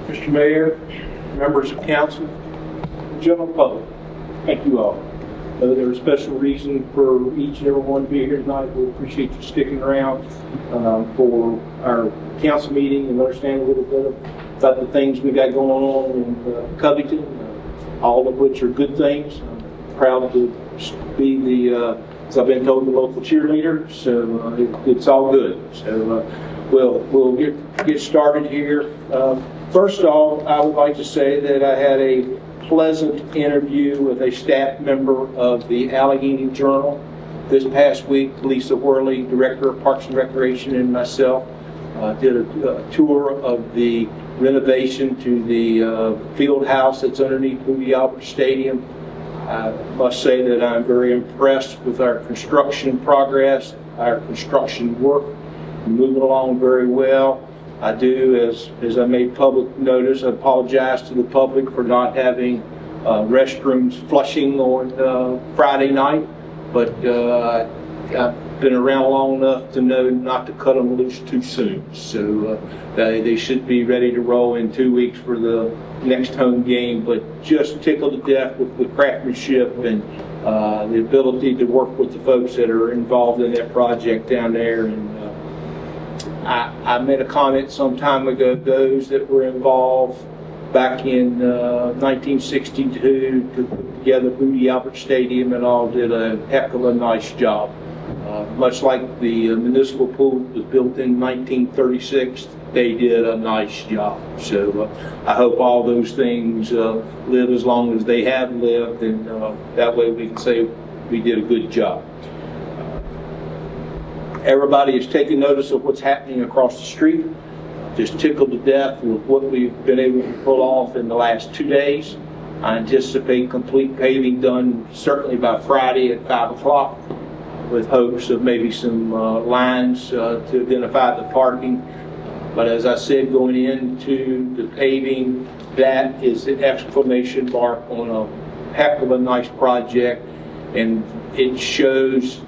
Mr. Mayor, members of council, general public, thank you all. There's a special reason for each and every one to be here tonight. We appreciate you sticking around for our council meeting and understand a little bit about the things we got going on in Covington, all of which are good things. I'm proud to be the, as I've been told, the local cheerleader, so it's all good. So we'll get started here. First off, I would like to say that I had a pleasant interview with a staff member of the Allegheny Journal this past week. Lisa Worley, Director of Parks and Recreation, and myself did a tour of the renovation to the field house that's underneath Moody Albert Stadium. I must say that I'm very impressed with our construction progress, our construction work, moving along very well. I do, as I made public notice, I apologize to the public for not having restrooms flushing on Friday night, but I've been around long enough to know not to cut them loose too soon. So they should be ready to roll in 2 weeks for the next home game, but just tickled to death with the craftsmanship and the ability to work with the folks that are involved in that project down there. And I made a comment some time ago, those that were involved back in 1962 to put together Moody Albert Stadium and all did a heck of a nice job. Much like the municipal pool was built in 1936, they did a nice job. So I hope all those things live as long as they have lived, and that way we can say we did a good job. Everybody is taking notice of what's happening across the street. Just tickled to death with what we've been able to pull off in the last 2 days. I anticipate complete paving done certainly by Friday at 5 o'clock, with hopes of maybe some lines to identify the parking. But as I said, going into the paving, that is an exclamation mark on a heck of a nice project, and it shows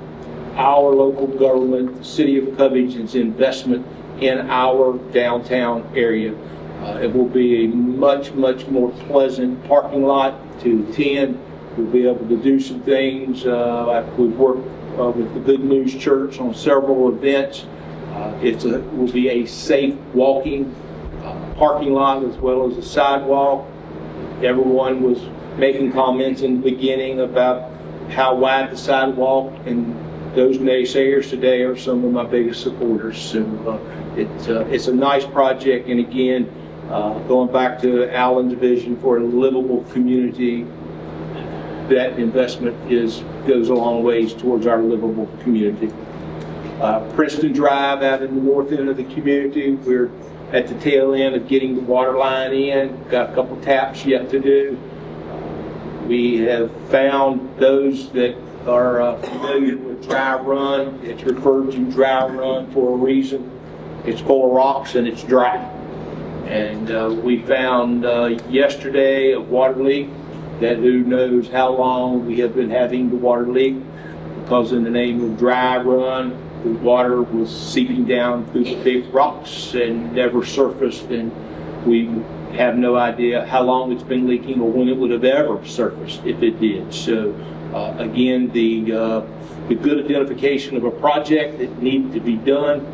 our local government, the city of Covington's investment in our downtown area. It will be a much more pleasant parking lot to attend. We'll be able to do some things. We've worked with the Good News Church on several events. It will be a safe walking parking lot as well as a sidewalk. Everyone was making comments in the beginning about how wide the sidewalk, and those naysayers today are some of my biggest supporters. So it's a nice project, and again, going back to Alan's vision for a livable community, that investment goes a long ways towards our livable community. Princeton Drive out in the north end of the community, we're at the tail end of getting the water line in. Got a couple taps yet to do. We have found those that are familiar with dry run. It's referred to dry run for a reason. It's full of rocks and it's dry. And we found yesterday a water leak that who knows how long we have been having the water leak, because in the name of dry run, the water was seeping down through the big rocks and never surfaced, and we have no idea how long it's been leaking or when it would have ever surfaced if it did. So again, the good identification of a project that needed to be done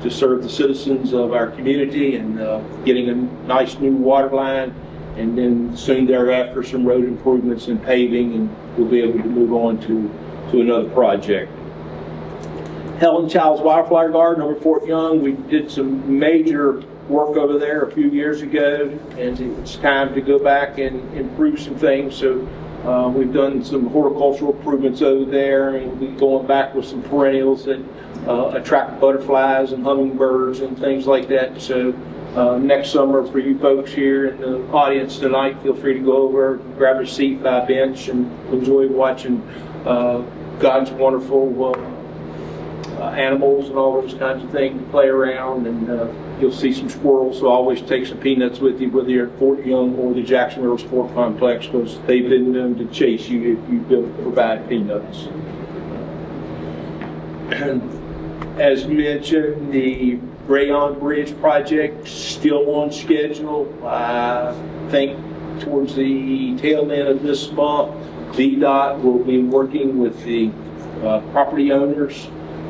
to serve the citizens of our community, and getting a nice new water line, and then soon thereafter some road improvements and paving, and we'll be able to move on to another project. Helen Child's Wildflower Garden over Fort Young, we did some major work over there a few years ago, and it's time to go back and improve some things. So we've done some horticultural improvements over there, and we'll be going back with some perennials that attract butterflies and hummingbirds and things like that. So next summer, for you folks here in the audience tonight, feel free to go over, grab a seat by a bench, and enjoy watching God's wonderful animals and all those kinds of things, play around, and you'll see some squirrels. So always take some peanuts with you, whether you're at Fort Young or the Jacksonville Sport Complex, because they've been known to chase you if you don't provide peanuts. And as mentioned, the Rayon Bridge project still on schedule. I think towards the tail end of this month, VDOT will be working with the property owners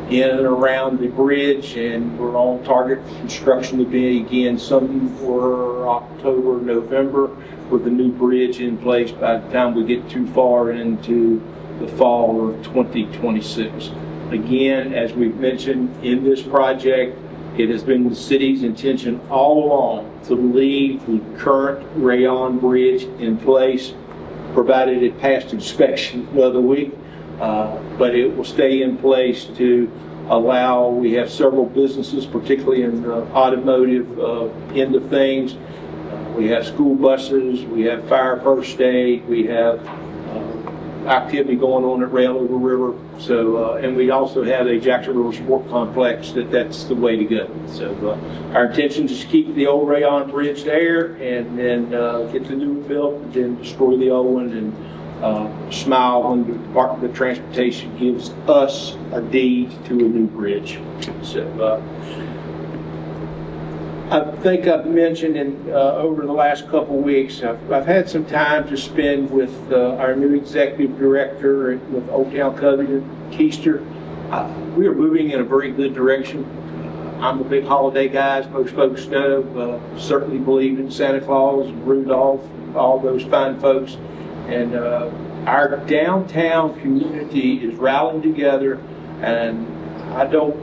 in and around the bridge, and we're on target for construction to begin something for October, November, with the new bridge in place by the time we get too far into the fall of 2026. Again, as we've mentioned in this project, it has been the city's intention all along to leave the current Rayon Bridge in place, provided it passed inspection another week. But it will stay in place to allow, we have several businesses, particularly in the automotive end of things. We have school buses, we have fire first aid, we have activity going on at Rail Over River. So, and we also have a Jackson River Sport Complex that's the way to go. So our intention is to keep the old Rayon Bridge there and then get the new built and then destroy the old one and smile when the Department of Transportation gives us a deed to a new bridge. So I think I've mentioned over the last couple of weeks, I've had some time to spend with our new executive director with Old Town Covington, Keister. We are moving in a very good direction. I'm a big holiday guy, as most folks know. Certainly believe in Santa Claus and Rudolph and all those fine folks. And our downtown community is rallying together, and I don't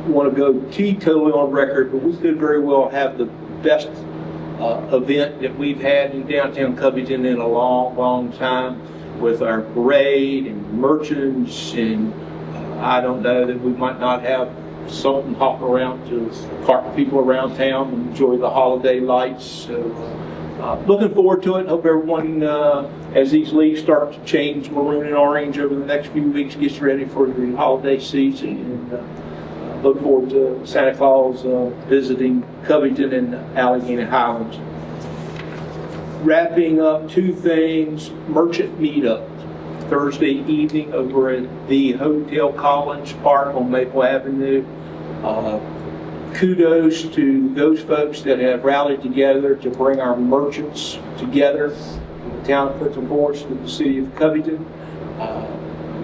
want to go teetotally on record, but we could very well have the best event that we've had in downtown Covington in a long time, with our parade and merchants, and I don't know that we might not have something hopping around to cart people around town and enjoy the holiday lights. So looking forward to it. Hope everyone, as these leaves start to change maroon and orange over the next few weeks, gets ready for the holiday season. And look forward to Santa Claus visiting Covington and Allegheny Highlands. Wrapping up two things, merchant meetup Thursday evening over at the Hotel Collins Park on Maple Avenue. Kudos to those folks that have rallied together to bring our merchants together from the town of Clifton Forest to the city of Covington.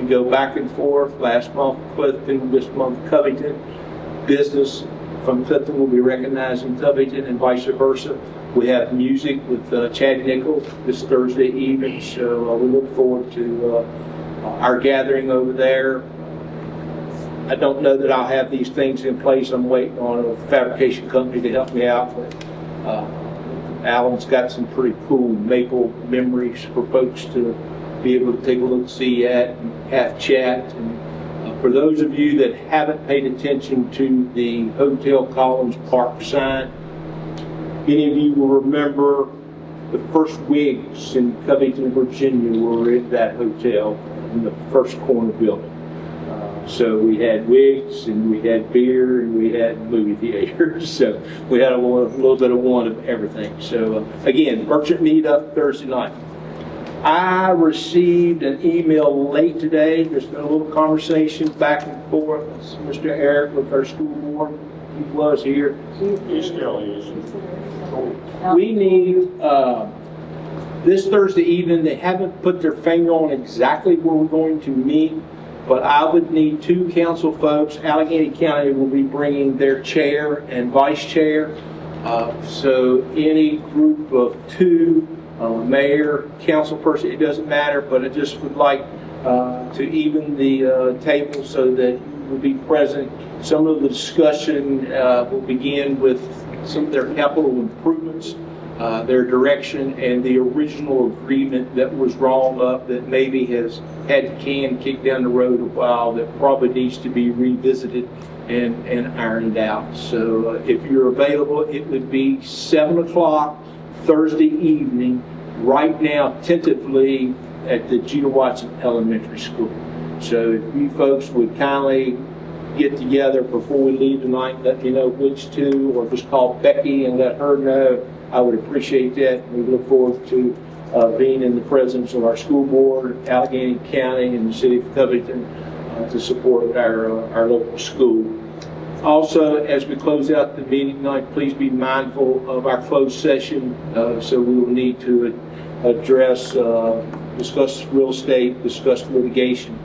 We go back and forth. Last month Clifton, this month Covington. Business from Clifton will be recognized in Covington and vice versa. We have music with Chad Nichols this Thursday evening, so we look forward to our gathering over there. I don't know that I'll have these things in place. I'm waiting on a fabrication company to help me out, but Alan's got some pretty cool maple memories for folks to be able to take a look, see at, and have chat. And for those of you that haven't paid attention to the Hotel Collins Park sign, many of you will remember the first wigs in Covington, Virginia were in that hotel in the first corner building. So we had wigs and we had beer and we had movie theaters. So we had a little bit of one of everything. So again, merchant meetup Thursday night. I received an email late today. There's been a little conversation back and forth. Mr. Eric with our school board, he was here. He still is. We need, this Thursday evening, they haven't put their finger on exactly where we're going to meet, but I would need two council folks. Allegheny County will be bringing their chair and vice chair. So any group of two, mayor, council person, it doesn't matter, but I just would like to even the table so that you will be present. Some of the discussion will begin with some of their capital improvements, their direction, and the original agreement that was drawn up that maybe has had the can kicked down the road a while, that probably needs to be revisited and ironed out. So if you're available, it would be 7 o'clock Thursday evening, right now tentatively at the Gina Watson Elementary School. So if you folks would kindly get together before we leave tonight, let me know which two, or just call Becky and let her know. I would appreciate that. We look forward to being in the presence of our school board, Allegheny County, and the city of Covington to support our local school. Also, as we close out the meeting tonight, please be mindful of our closed session. So we will need to address, discuss real estate, discuss litigation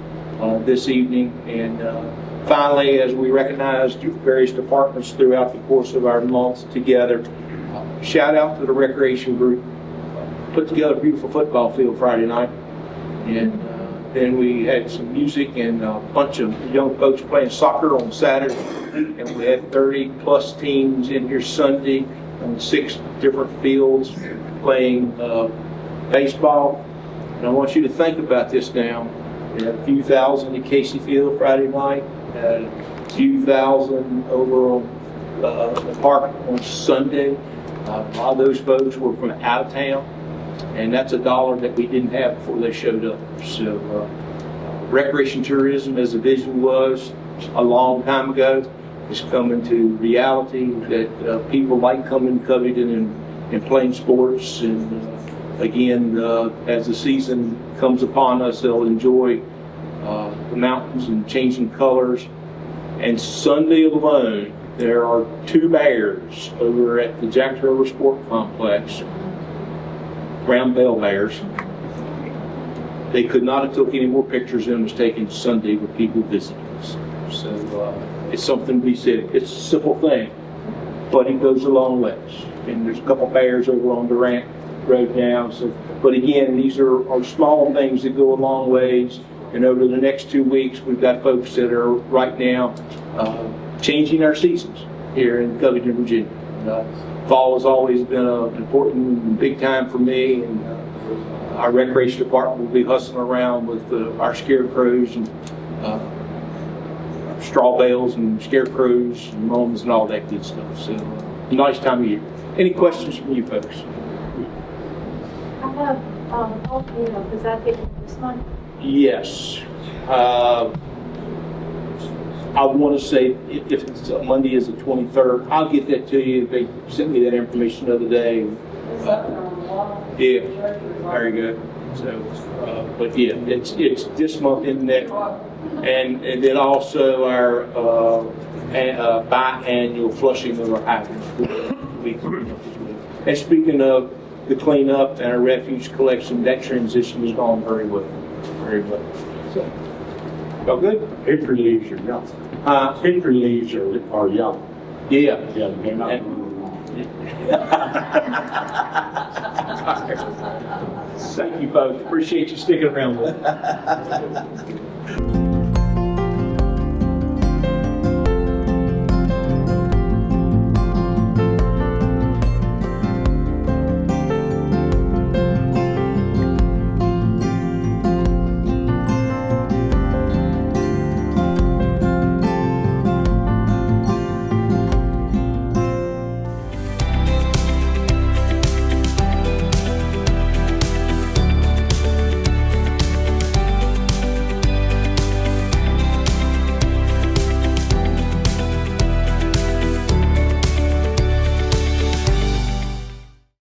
this evening. And finally, as we recognize various departments throughout the course of our month together, shout out to the recreation group. Put together a beautiful football field Friday night. And then we had some music and a bunch of young folks playing soccer on Saturday. And we had 30 plus teams in here Sunday on 6 different fields playing baseball. And I want you to think about this now. We had a few thousand at Casey Field Friday night, had a few thousand over on the park on Sunday. A lot of those folks were from out of town, and that's $1 that we didn't have before they showed up. So recreation tourism, as the vision was a long time ago, is coming to reality, that people like coming to Covington and playing sports. And again, as the season comes upon us, they'll enjoy the mountains and changing colors. And Sunday alone, there are 2 bears over at the Jack River Sport Complex, brown bell bears. They could not have took any more pictures than was taken Sunday with people visiting us. So it's something to be said. It's a simple thing, but it goes a long ways. And there's a couple bears over on Durant Road now. So, but again, these are small things that go a long ways. And over the next 2 weeks, we've got folks that are right now changing our seasons here in Covington, Virginia. Fall has always been an important and big time for me, and our recreation department will be hustling around with our scarecrows and straw bales and scarecrows and moms and all that good stuff. So, nice time of year. Any questions from you folks? I have, does that get this month? Yes. I want to say if it's Monday is the 23rd, I'll get that to you. They sent me that information the other day. Yeah, very good. So, but yeah, it's this month in that, and then also our biannual flushing of our hydrants. And speaking of the cleanup and our refuse collection, that transition has gone very well. Very well. So, all good? Hickory leaves are young. Hickory leaves are young. Yeah. Yeah, they're not. Thank you, folks. Appreciate you sticking around with us.